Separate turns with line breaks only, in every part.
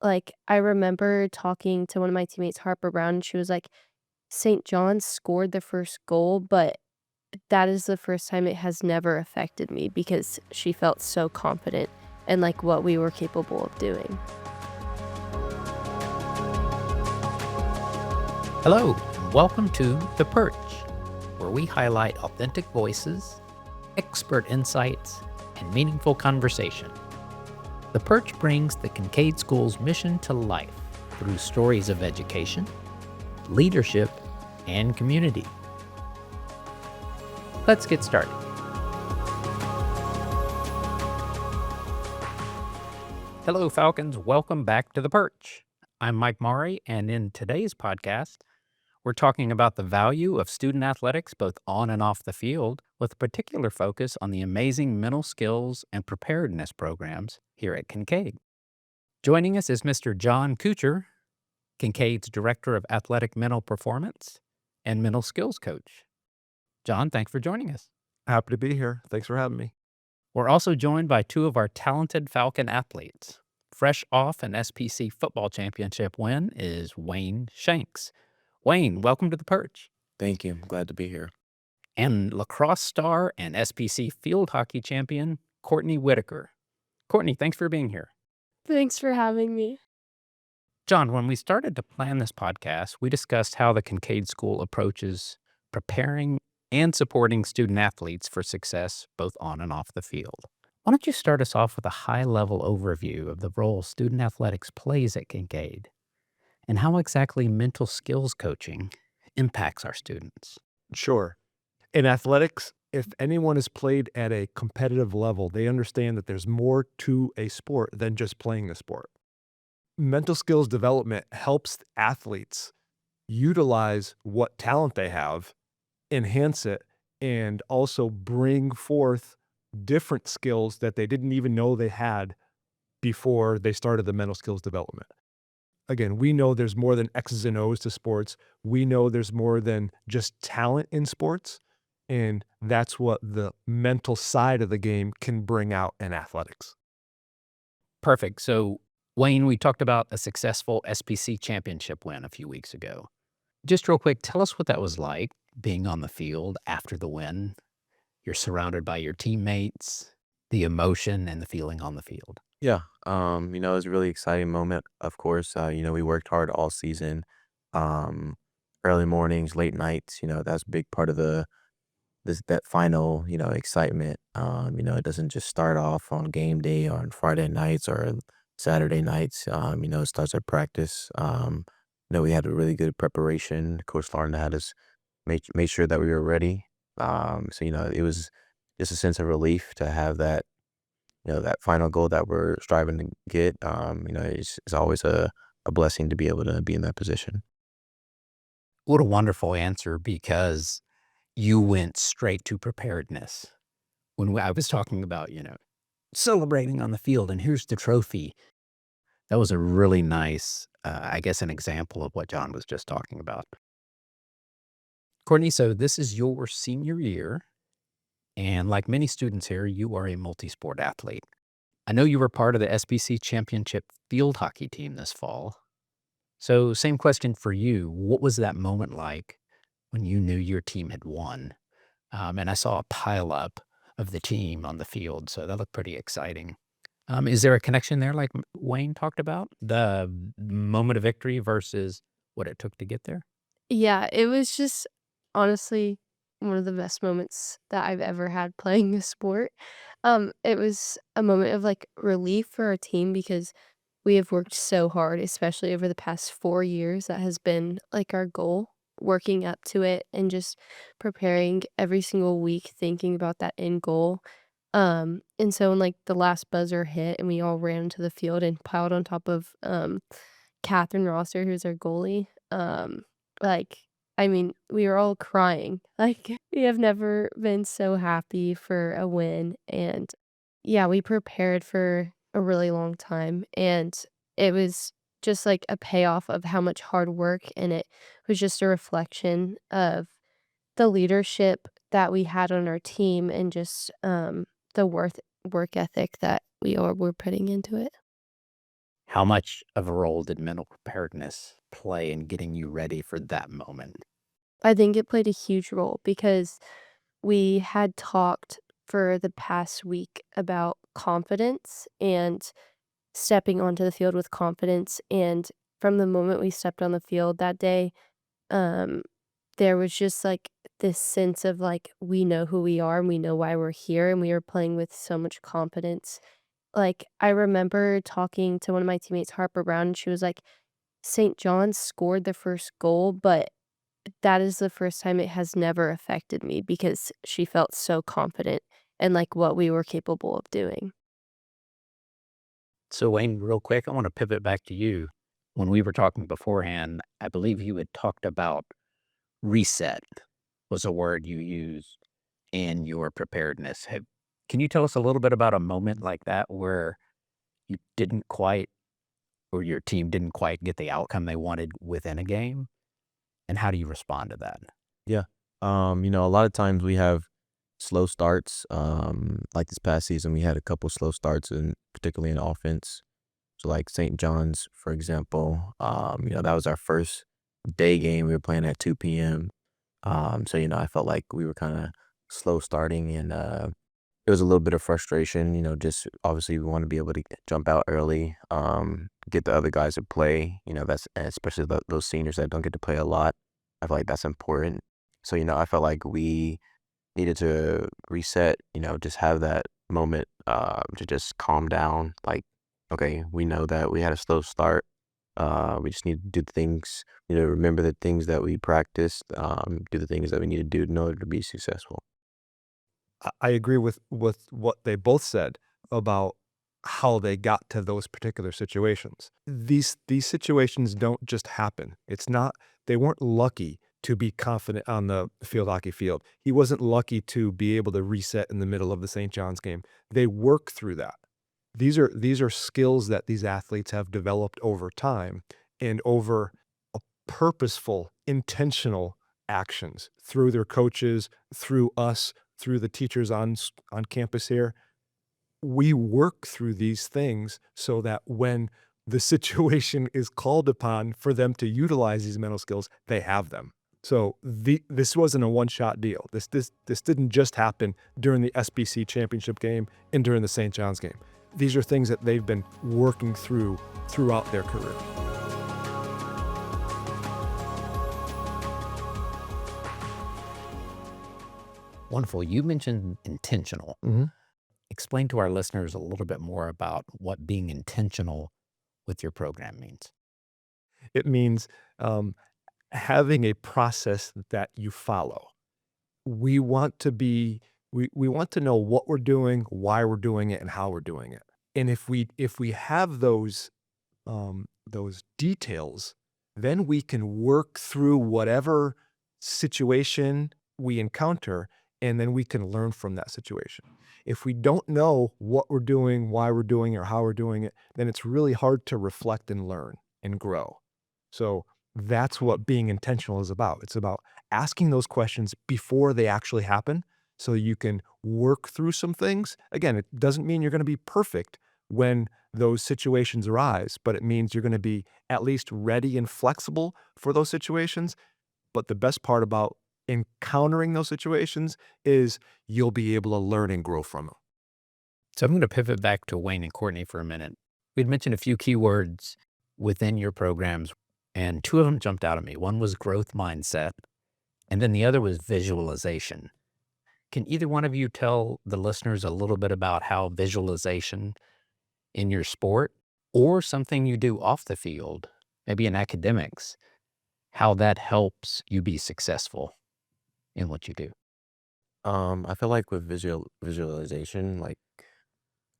Like, I remember talking to one of my teammates, Harper Brown, and she was like, "St. John's scored the first goal, but that is the first time it has never affected me," because she felt so confident in, like, what we were capable of doing.
Hello, and welcome to The Perch, where we highlight authentic voices, expert insights, and meaningful conversation. The Perch brings the Kinkaid School's mission to life through stories of education, leadership, and community. Let's get started. Hello, Falcons. Welcome back to The Perch. I'm Mike Maury, and in today's podcast, we're talking about the value of student athletics both on and off the field, with a particular focus on the amazing mental skills and preparedness programs here at Kinkaid. Joining us is Mr. John Kuchar, Kinkaid's Director of Athletic Mental Performance and Mental Skills Coach. John, thanks for joining us.
Happy to be here. Thanks for having me.
We're also joined by two of our talented Falcon athletes. Fresh off an SPC football championship win is Wayne Shanks. Wayne, welcome to the Perch.
Thank you. I'm glad to be here.
And lacrosse star and SPC field hockey champion, Courtney Whitaker. Courtney, thanks for being here.
Thanks for having me.
John, when we started to plan this podcast, we discussed how the Kinkaid School approaches preparing and supporting student athletes for success both on and off the field. Why don't you start us off with a high-level overview of the role student athletics plays at Kinkaid and how exactly mental skills coaching impacts our students?
Sure. In athletics, if anyone has played at a competitive level, they understand that there's more to a sport than just playing the sport. Mental skills development helps athletes utilize what talent they have, enhance it, and also bring forth different skills that they didn't even know they had before they started the mental skills development. Again, we know there's more than X's and O's to sports. We know there's more than just talent in sports. And that's what the mental side of the game can bring out in athletics.
Perfect. So, Wayne, we talked about a successful SPC championship win a few weeks ago. Just real quick, tell us what that was like being on the field after the win. You're surrounded by your teammates, the emotion and the feeling on the field.
Yeah. It was a really exciting moment, of course. We worked hard all season. Um, Early mornings, late nights, that's a big part of that final, excitement. It doesn't just start off on game day or on Friday nights or Saturday nights. It starts at practice. We had a really good preparation. Coach Lauren had us made sure that we were ready. It was just a sense of relief to have that final goal that we're striving to get. It's always a blessing to be able to be in that position.
What a wonderful answer, because you went straight to preparedness. When I was talking about, celebrating on the field and here's the trophy, that was a really nice, an example of what John was just talking about. Courtney, so this is your senior year, and like many students here, you are a multi-sport athlete. I know you were part of the SBC Championship field hockey team this fall. So same question for you. What was that moment like when you knew your team had won? And I saw a pileup of the team on the field, so that looked pretty exciting. Is there a connection there like Wayne talked about? The moment of victory versus what it took to get there?
Yeah, it was just honestly one of the best moments that I've ever had playing a sport. It was a moment of like relief for our team because we have worked so hard, especially over the past 4 years. That has been like our goal, working up to it and just preparing every single week, thinking about that end goal. And so when like the last buzzer hit and we all ran to the field and piled on top of Catherine Rosser, who's our goalie. Like, I mean, we were all crying. Like, we have never been so happy for a win. And yeah, we prepared for a really long time. And it was just like a payoff of how much hard work. And it was just a reflection of the leadership that we had on our team and just the work ethic that we all were putting into it.
How much of a role did mental preparedness play in getting you ready for that moment?
I think it played a huge role because we had talked for the past week about confidence and stepping onto the field with confidence, and from the moment we stepped on the field that day, um, there was just, like, this sense of, like, we know who we are and we know why we're here, and we were playing with so much confidence. Like, I remember talking to one of my teammates, Harper Brown, and she was like, "St. John's scored the first goal, but that is the first time it has never affected me," because she felt so confident in, like, what we were capable of doing.
So, Wayne, real quick, I want to pivot back to you. When we were talking beforehand, I believe you had talked about reset was a word you used in your preparedness. Can you tell us a little bit about a moment like that where you didn't quite, or your team didn't quite get the outcome they wanted within a game? And how do you respond to that?
Yeah. A lot of times we have slow starts. Like this past season, we had a couple slow starts, and particularly in offense. So like St. John's, for example, that was our first day game. We were playing at 2 p.m. So I felt like we were kind of slow starting, and it was a little bit of frustration. Just obviously we want to be able to jump out early, get the other guys to play. That's especially those seniors that don't get to play a lot. I feel like that's important. So I felt like we needed to reset. Just have that moment to just calm down. Like, okay, we know that we had a slow start. We just need to do the things, remember the things that we practiced, do the things that we need to do in order to be successful.
I agree with what they both said about how they got to those particular situations. These situations don't just happen. It's not they weren't lucky to be confident on the field hockey field. He wasn't lucky to be able to reset in the middle of the St. John's game. They work through that. These are skills that these athletes have developed over time and over a purposeful, intentional actions through their coaches, through us, through the teachers on campus here. We work through these things so that when the situation is called upon for them to utilize these mental skills, they have them. So this wasn't a one-shot deal. This didn't just happen during the SBC championship game and during the St. John's game. These are things that they've been working through throughout their career.
Wonderful. You mentioned intentional.
Mhm.
Explain to our listeners a little bit more about what being intentional with your program means.
It means having a process that you follow. We want to be we want to know what we're doing, why we're doing it, and how we're doing it. And if we have those details, then we can work through whatever situation we encounter, and then we can learn from that situation. If we don't know what we're doing, why we're doing it, or how we're doing it, then it's really hard to reflect and learn and grow. So that's what being intentional is about. It's about asking those questions before they actually happen so you can work through some things. Again, it doesn't mean you're going to be perfect when those situations arise, but it means you're going to be at least ready and flexible for those situations. But the best part about encountering those situations is you'll be able to learn and grow from them.
So I'm going to pivot back to Wayne and Courtney for a minute. We'd mentioned a few keywords within your programs, and two of them jumped out at me. One was growth mindset, and then the other was visualization. Can either one of you tell the listeners a little bit about how visualization in your sport or something you do off the field, maybe in academics, how that helps you be successful in what you do?
I feel like with visualization, like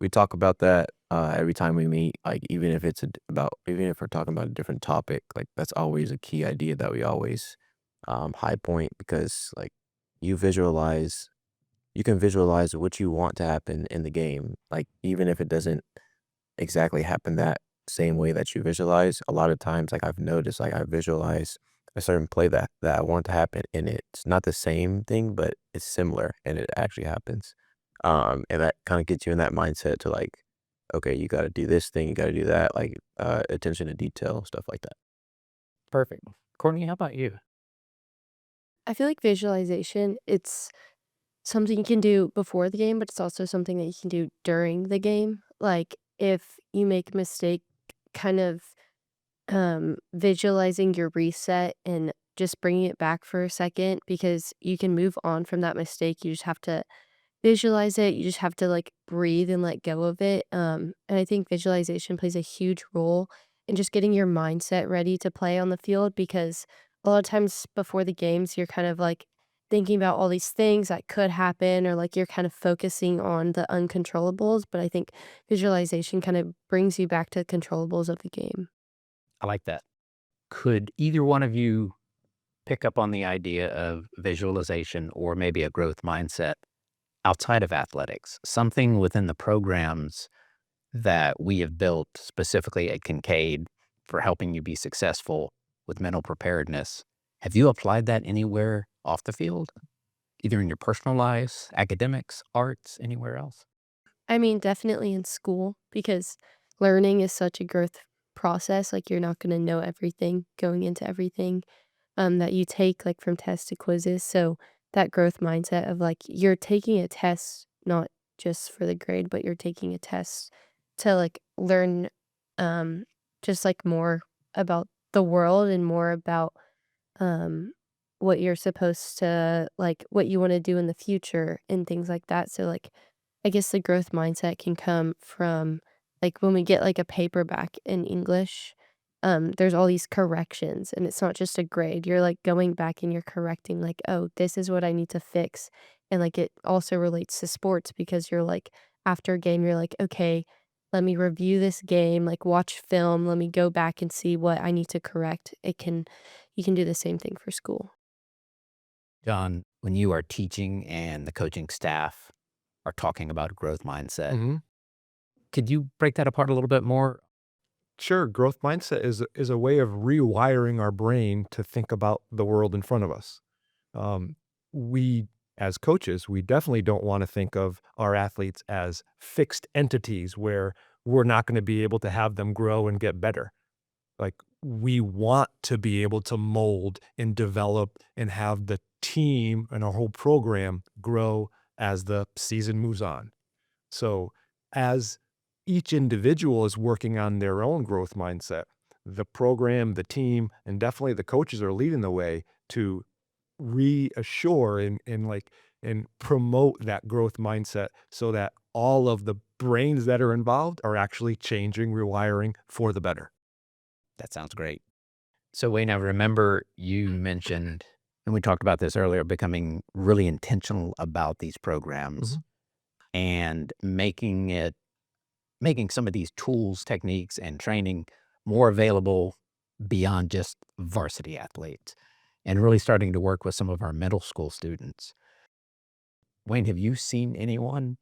we talk about that every time we meet. Like even if we're talking about a different topic, like that's always a key idea that we always high point because like you visualize, you can visualize what you want to happen in the game. Like even if it doesn't exactly happen that same way that you visualize. A lot of times, like I've noticed, like I visualize a certain play that I want to happen, and it's not the same thing, but it's similar, and it actually happens. And that kind of gets you in that mindset to like okay, you got to do this thing, you got to do that, like attention to detail, stuff like that.
Perfect. Courtney, how about you?
I feel like visualization, it's something you can do before the game, but it's also something that you can do during the game. Like, if you make a mistake, kind of, visualizing your reset and just bringing it back for a second because you can move on from that mistake. You just have to visualize it. You just have to, like, breathe and let go of it, and I think visualization plays a huge role in just getting your mindset ready to play on the field because a lot of times before the games, you're kind of, like, thinking about all these things that could happen or, like, you're kind of focusing on the uncontrollables, but I think visualization kind of brings you back to the controllables of the game.
I like that. Could either one of you pick up on the idea of visualization or maybe a growth mindset outside of athletics? Something within the programs that we have built specifically at Kinkaid for helping you be successful with mental preparedness. Have you applied that anywhere off the field, either in your personal lives, academics, arts, anywhere else?
I mean, definitely in school because learning is such a growth process, like, you're not gonna know everything going into everything, that you take, like, from tests to quizzes, so that growth mindset of, like, you're taking a test not just for the grade, but you're taking a test to, like, learn, just, like, more about the world and more about um, what you're supposed to like, what you wanna do in the future and things like that, so, like, I guess the growth mindset can come from, like, when we get, like, a paper back in English, there's all these corrections, and it's not just a grade, you're, like, going back and you're correcting, like, "Oh, this is what I need to fix," and, like, it also relates to sports because you're, like after a game, you're like, "Okay, let me review this game, like, watch film, let me go back and see what I need to correct." It can You can do the same thing for school.
John, when you are teaching and the coaching staff are talking about a growth mindset,
Mhm.
could you break that apart a little bit more?
Sure, growth mindset is a way of rewiring our brain to think about the world in front of us. Um, we, as coaches, we definitely don't want to think of our athletes as fixed entities where we're not going to be able to have them grow and get better. Like, we want to be able to mold and develop and have the team and our whole program grow as the season moves on. So, as each individual is working on their own growth mindset, the program, the team, and definitely the coaches are leading the way to reassure and promote that growth mindset so that all of the brains that are involved are actually changing, rewiring for the better.
That sounds great. So, Wayne, I remember you mentioned, and we talked about this earlier, becoming really intentional about these programs
Mhm.
and making some of these tools, techniques, and training more available beyond just varsity athletes and really starting to work with some of our middle school students. Wayne, have you seen anyone?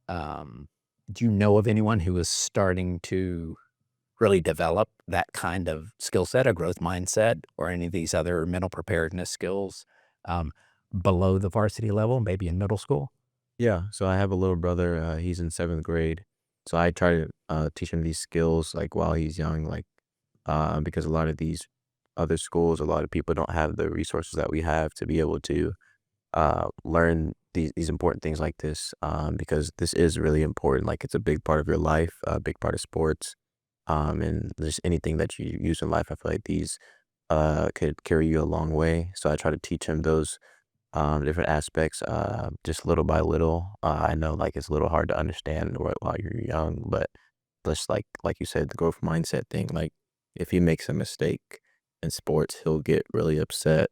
Um, do you know of anyone who is starting to really develop that kind of skill set, a growth mindset, or any of these other mental preparedness skills um, below the varsity level, maybe in middle school?
Yeah, so I have a little brother. He's in seventh grade, so I try to teach him these skills like while he's young, like because a lot of these other schools, a lot of people don't have the resources that we have to be able to learn these important things like this. Because this is really important. Like it's a big part of your life, a big part of sports, and just anything that you use in life. I feel like these could carry you a long way. So I try to teach him those different aspects, just little by little. I know like it's a little hard to understand while you're young, but just like you said, the growth mindset thing. Like if he makes a mistake in sports, he'll get really upset.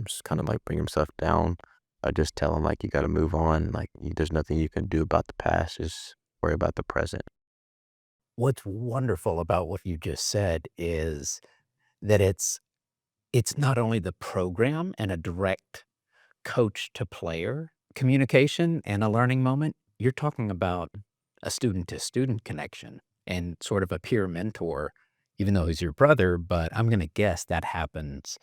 Just kind of like bring himself down. I just tell him like you got to move on. Like there's nothing you can do about the past. Just worry about the present.
What's wonderful about what you just said is that it's not only the program and a direct coach to player communication and a learning moment, you're talking about a student to student connection and sort of a peer mentor, even though he's your brother. But I'm going to guess that happens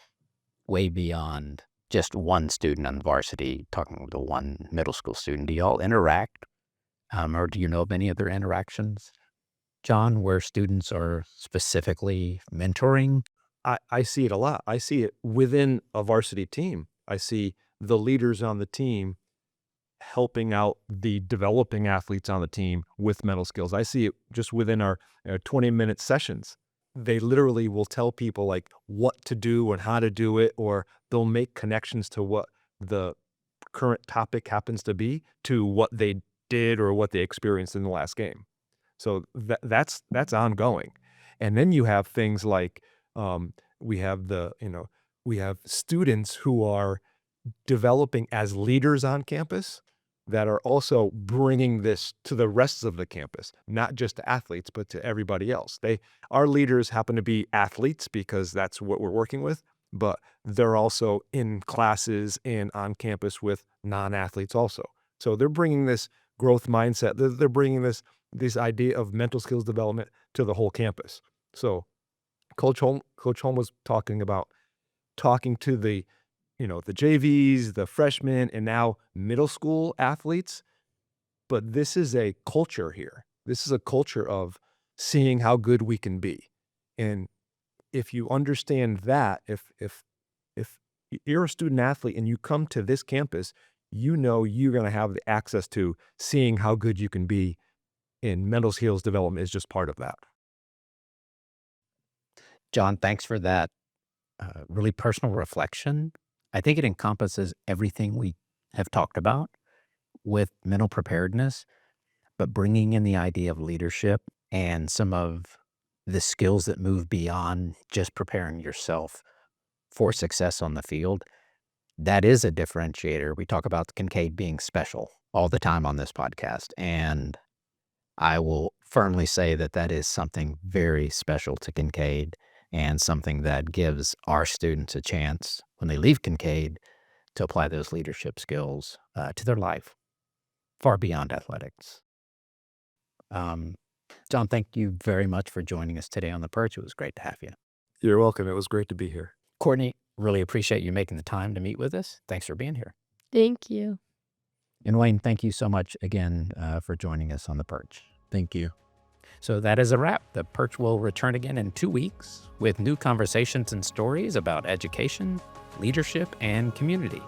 way beyond just one student on varsity talking to one middle school student. Do y'all interact or do you know of any other interactions? John, where students are specifically mentoring?
I see it a lot. I see it within a varsity team. I see the leaders on the team helping out the developing athletes on the team with mental skills. I see it just within our 20-minute sessions. They literally will tell people like what to do and how to do it, or they'll make connections to what the current topic happens to be to what they did or what they experienced in the last game. So that's ongoing. And then you have things like we have we have students who are developing as leaders on campus that are also bringing this to the rest of the campus, not just to athletes, but to everybody else. Our leaders happen to be athletes because that's what we're working with, but they're also in classes and on campus with non-athletes also. So they're bringing this growth mindset. They're bringing this idea of mental skills development to the whole campus. So Coach Holm was talking about talking to the JVs, the freshmen, and now middle school athletes. But this is a culture here. This is a culture of seeing how good we can be. And if you understand that, if you're a student athlete and you come to this campus, you know you're going to have the access to seeing how good you can be, and mental skills development is just part of that.
John, thanks for that really personal reflection. I think it encompasses everything we have talked about with mental preparedness, but bringing in the idea of leadership and some of the skills that move beyond just preparing yourself for success on the field. That is a differentiator. We talk about Kinkaid being special all the time on this podcast, and I will firmly say that that is something very special to Kinkaid and something that gives our students a chance when they leave Kinkaid to apply those leadership skills to their life, far beyond athletics. John, thank you very much for joining us today on The Perch. It was great to have you.
You're welcome. It was great to be here.
Courtney, really appreciate you making the time to meet with us. Thanks for being here.
Thank you.
And Wayne, thank you so much again for joining us on The Perch.
Thank you.
So that is a wrap. The Perch will return again in 2 weeks with new conversations and stories about education, leadership, and community.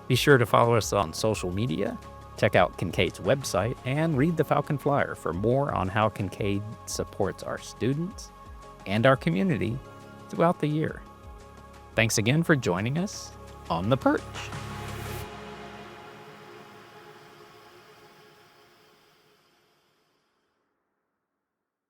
Be sure to follow us on social media, check out Kinkaid's website, and read the Falcon Flyer for more on how Kinkaid supports our students and our community throughout the year. Thanks again for joining us on The Perch.